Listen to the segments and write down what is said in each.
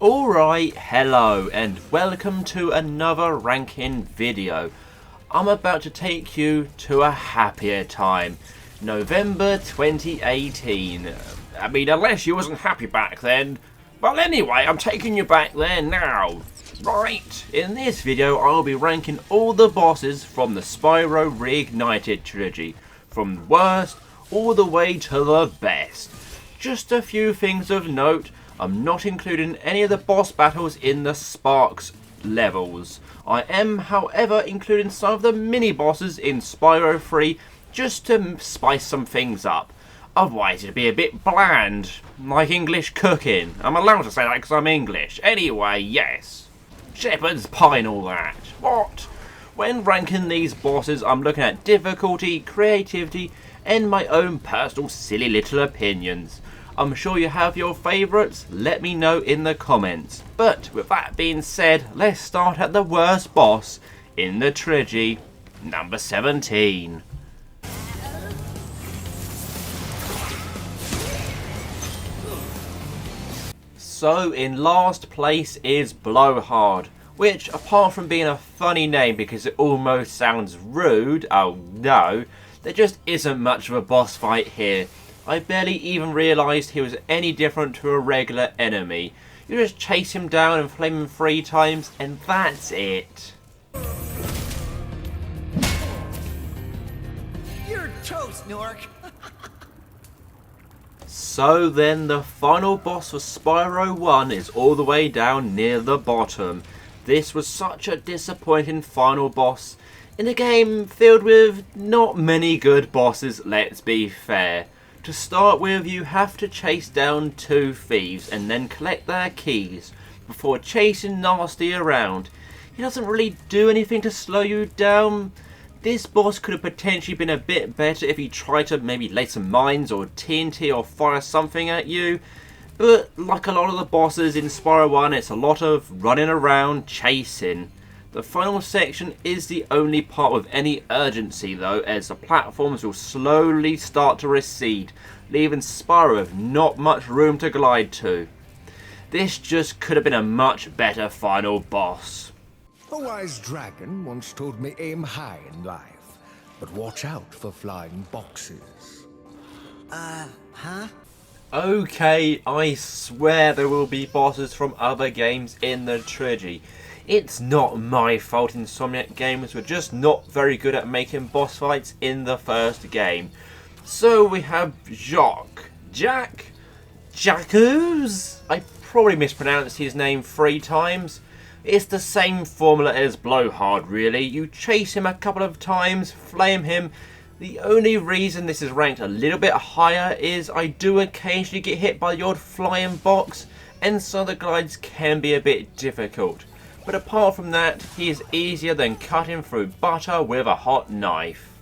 Alright, hello and welcome to another ranking video. I'm about to take you to a happier time. November 2018. I mean, unless you wasn't happy back then. But anyway, I'm taking you back there now. Right, in this video I'll be ranking all the bosses from the Spyro Reignited Trilogy. From worst all the way to the best. Just a few things of note. I'm not including any of the boss battles in the Sparks levels. I am, however, including some of the mini-bosses in Spyro 3 just to spice some things up. Otherwise it'd be a bit bland, like English cooking. I'm allowed to say that because I'm English. Anyway, yes. Shepherd's pie and all that. What? When ranking these bosses, I'm looking at difficulty, creativity, and my own personal silly little opinions. I'm sure you have your favourites, let me know in the comments. But with that being said, let's start at the worst boss in the trilogy, number 17. So in last place is Blowhard, which apart from being a funny name because it almost sounds rude, oh no, there just isn't much of a boss fight here. I barely even realised he was any different to a regular enemy. You just chase him down and flame him 3 times and that's it. You're toast, Nork! So then the final boss for Spyro 1 is all the way down near the bottom. This was such a disappointing final boss in a game filled with not many good bosses, let's be fair. To start with, you have to chase down 2 thieves and then collect their keys before chasing Nasty around. He doesn't really do anything to slow you down. This boss could have potentially been a bit better if he tried to maybe lay some mines or TNT or fire something at you. But like a lot of the bosses in Spyro 1, it's a lot of running around chasing. The final section is the only part with any urgency though, as the platforms will slowly start to recede, leaving Spyro with not much room to glide to. This just could have been a much better final boss. A wise dragon once told me aim high in life, but watch out for flying boxes. Huh? Okay, I swear there will be bosses from other games in the trilogy. It's not my fault Insomniac Games were just not very good at making boss fights in the first game. So we have Jacques? I probably mispronounced his name 3 times. It's the same formula as Blowhard really. You chase him a couple of times, flame him. The only reason this is ranked a little bit higher is I do occasionally get hit by the odd flying box and so the glides can be a bit difficult. But apart from that, he is easier than cutting through butter with a hot knife.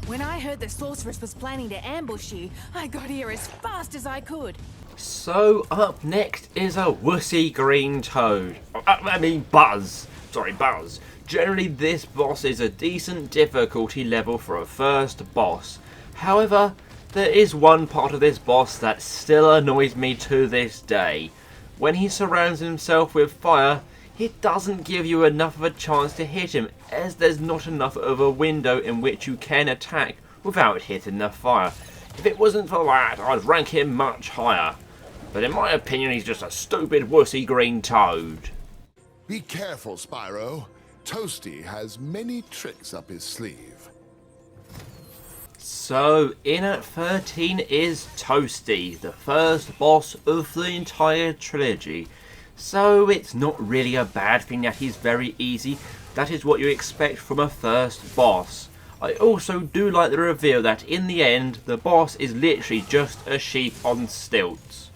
When I heard the sorceress was planning to ambush you, I got here as fast as I could. So up next is a wussy green toad. I mean Buzz. Sorry, Buzz. Generally this boss is a decent difficulty level for a first boss. However, there is one part of this boss that still annoys me to this day. When he surrounds himself with fire, it doesn't give you enough of a chance to hit him, as there's not enough of a window in which you can attack without hitting the fire. If it wasn't for that, I'd rank him much higher. But in my opinion, he's just a stupid wussy green toad. Be careful, Spyro. Toasty has many tricks up his sleeve. So, in at 13 is Toasty, the first boss of the entire trilogy. So, it's not really a bad thing that he's very easy. That is what you expect from a first boss. I also do like the reveal that in the end, the boss is literally just a sheep on stilts.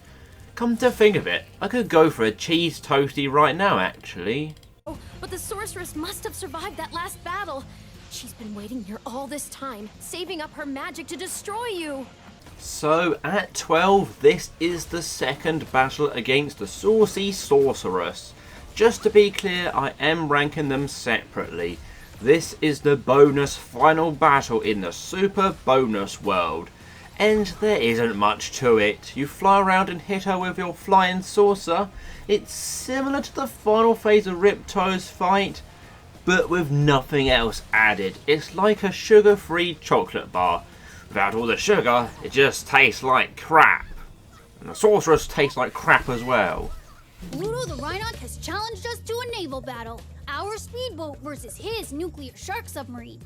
Come to think of it, I could go for a cheese toasty right now actually. Oh, but the sorceress must have survived that last battle. She's been waiting here all this time, saving up her magic to destroy you. So at 12, this is the second battle against the saucy sorceress. Just to be clear, I am ranking them separately. This is the bonus final battle in the super bonus world. And there isn't much to it. You fly around and hit her with your flying saucer. It's similar to the final phase of Ripto's fight, but with nothing else added. It's like a sugar-free chocolate bar. Without all the sugar, it just tastes like crap. And the sorceress tastes like crap as well. Pluto the Rhinoc has challenged us to a naval battle. Our speedboat versus his nuclear shark submarine.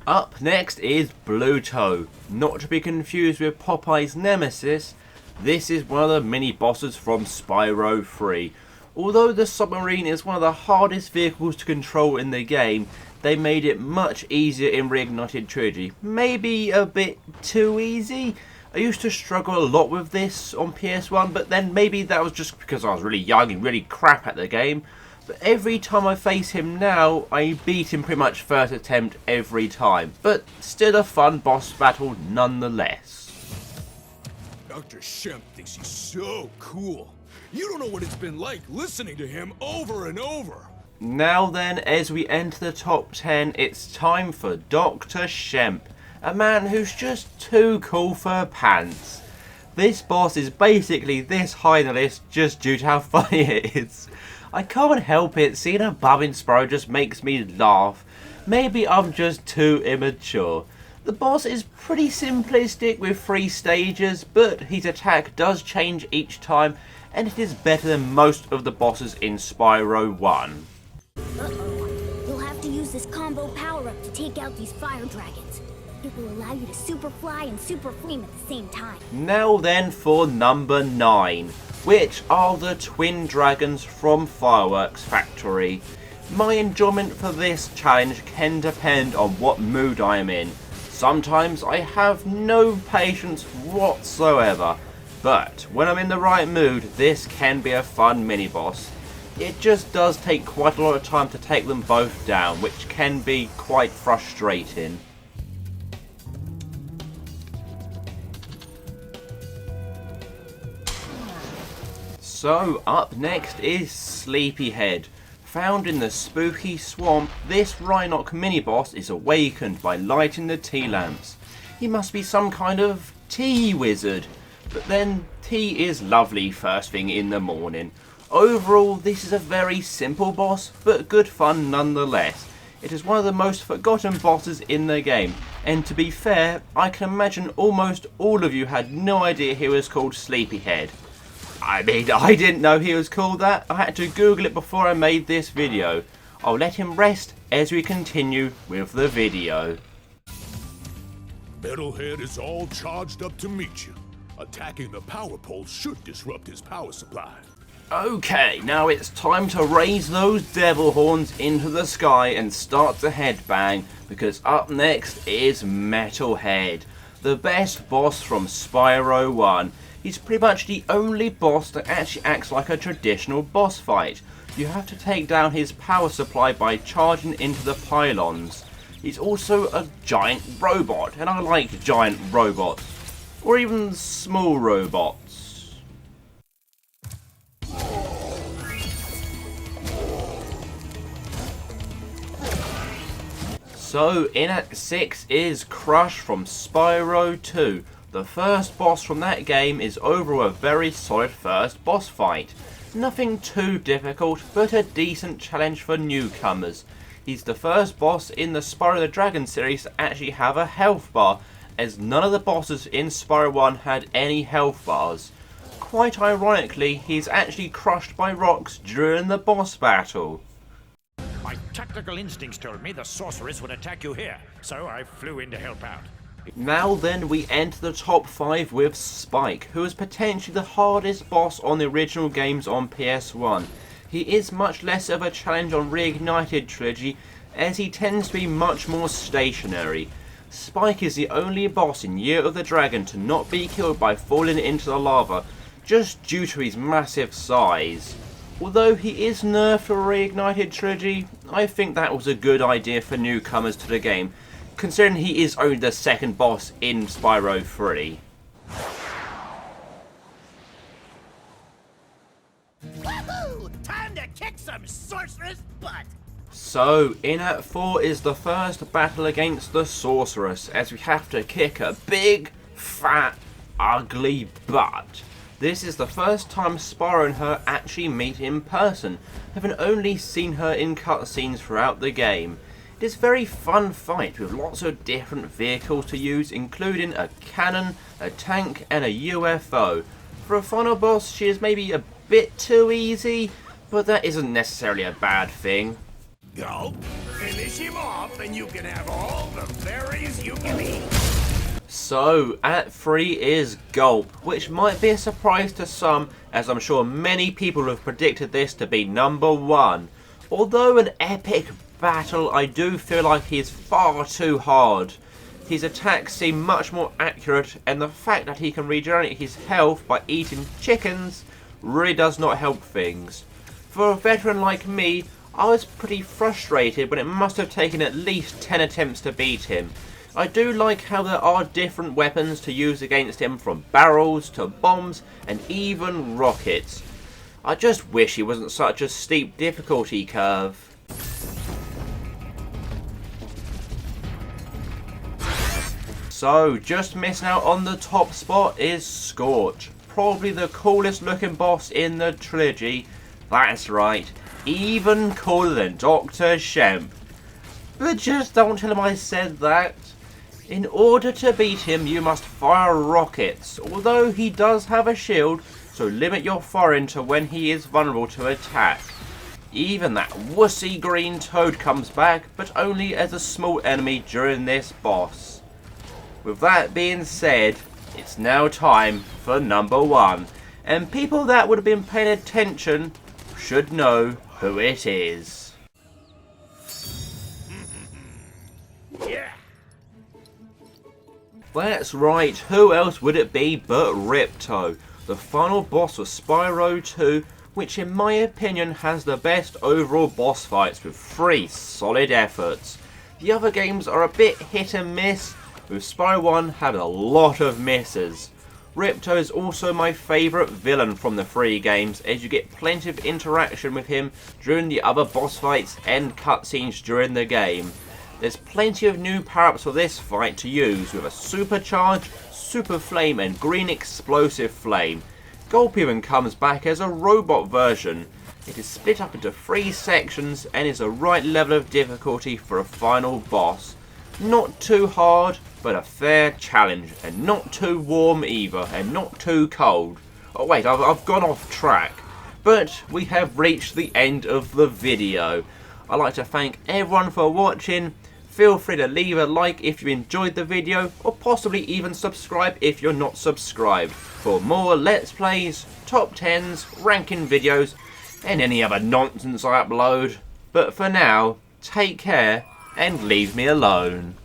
Up next is Bluto. Not to be confused with Popeye's nemesis, this is one of the mini-bosses from Spyro 3. Although the submarine is one of the hardest vehicles to control in the game, they made it much easier in Reignited Trilogy. Maybe a bit too easy? I used to struggle a lot with this on PS1, but then maybe that was just because I was really young and really crap at the game. But every time I face him now, I beat him pretty much first attempt every time. But still a fun boss battle nonetheless. Dr. Shemp thinks he's so cool. You don't know what it's been like listening to him over and over. Now then, as we enter the top 10, it's time for Dr. Shemp. A man who's just too cool for pants. This boss is basically this high in the list just due to how funny it is. I can't help it, seeing a bub in Spyro just makes me laugh. Maybe I'm just too immature. The boss is pretty simplistic with 3 stages, but his attack does change each time, and it is better than most of the bosses in Spyro 1. Uh-oh. You'll have to use this combo power-up to take out these fire dragons. It will allow you to super fly and super flame at the same time. Now then for number 9. Which are the twin dragons from Fireworks Factory. My enjoyment for this challenge can depend on what mood I am in. Sometimes I have no patience whatsoever, but when I'm in the right mood, this can be a fun mini-boss. It just does take quite a lot of time to take them both down, which can be quite frustrating. So up next is Sleepyhead. Found in the spooky swamp, this Rhinoc mini-boss is awakened by lighting the tea lamps. He must be some kind of tea wizard. But then, tea is lovely first thing in the morning. Overall, this is a very simple boss, but good fun nonetheless. It is one of the most forgotten bosses in the game, and to be fair, I can imagine almost all of you had no idea he was called Sleepyhead. I mean, I didn't know he was called that. I had to Google it before I made this video. I'll let him rest as we continue with the video. Metalhead is all charged up to meet you. Attacking the power pole should disrupt his power supply. Okay, now it's time to raise those devil horns into the sky and start the headbang, because up next is Metalhead, the best boss from Spyro 1. He's pretty much the only boss that actually acts like a traditional boss fight. You have to take down his power supply by charging into the pylons. He's also a giant robot, and I like giant robots. Or even small robots. So in at 6 is Crush from Spyro 2. The first boss from that game is overall a very solid first boss fight. Nothing too difficult, but a decent challenge for newcomers. He's the first boss in the Spyro the Dragon series to actually have a health bar, as none of the bosses in Spyro 1 had any health bars. Quite ironically, he's actually crushed by rocks during the boss battle. My tactical instincts told me the sorceress would attack you here, so I flew in to help out. Now then, we enter the top 5 with Spike, who is potentially the hardest boss on the original games on PS1. He is much less of a challenge on Reignited Trilogy, as he tends to be much more stationary. Spike is the only boss in Year of the Dragon to not be killed by falling into the lava, just due to his massive size. Although he is nerfed for Reignited Trilogy, I think that was a good idea for newcomers to the game, considering he is only the second boss in Spyro 3. Woohoo! Time to kick some sorceress butt! So, in at 4 is the first battle against the sorceress, as we have to kick a big, fat, ugly butt. This is the first time Spyro and her actually meet in person, having only seen her in cutscenes throughout the game. It is a very fun fight with lots of different vehicles to use, including a cannon, a tank and a UFO. For a final boss, she is maybe a bit too easy, but that isn't necessarily a bad thing. Go, finish him off, and you can have all the berries you can eat. So, at 3 is Gulp, which might be a surprise to some, as I'm sure many people have predicted this to be number 1. Although an epic battle, I do feel like he's far too hard. His attacks seem much more accurate, and the fact that he can regenerate his health by eating chickens really does not help things. For a veteran like me, I was pretty frustrated when it must have taken at least 10 attempts to beat him. I do like how there are different weapons to use against him, from barrels to bombs and even rockets. I just wish he wasn't such a steep difficulty curve. So, just missing out on the top spot is Scorch. Probably the coolest looking boss in the trilogy. That's right, even cooler than Dr. Shemp. But just don't tell him I said that. In order to beat him, you must fire rockets, although he does have a shield, so limit your firing to when he is vulnerable to attack. Even that wussy green toad comes back, but only as a small enemy during this boss. With that being said, it's now time for number 1, and people that would have been paying attention should know who it is. Yeah. That's right, who else would it be but Ripto, the final boss of Spyro 2, which in my opinion has the best overall boss fights with 3 solid efforts. The other games are a bit hit and miss, with Spyro 1 having a lot of misses. Ripto is also my favourite villain from the 3 games, as you get plenty of interaction with him during the other boss fights and cutscenes during the game. There's plenty of new power-ups for this fight to use, with a supercharge, super flame and green explosive flame. Gulp even comes back as a robot version. It is split up into 3 sections and is the right level of difficulty for a final boss. Not too hard, but a fair challenge, and not too warm either, and not too cold. Oh wait, I've gone off track. But we have reached the end of the video. I'd like to thank everyone for watching. Feel free to leave a like if you enjoyed the video, or possibly even subscribe if you're not subscribed, for more Let's Plays, Top 10s, ranking videos, and any other nonsense I upload. But for now, take care and leave me alone.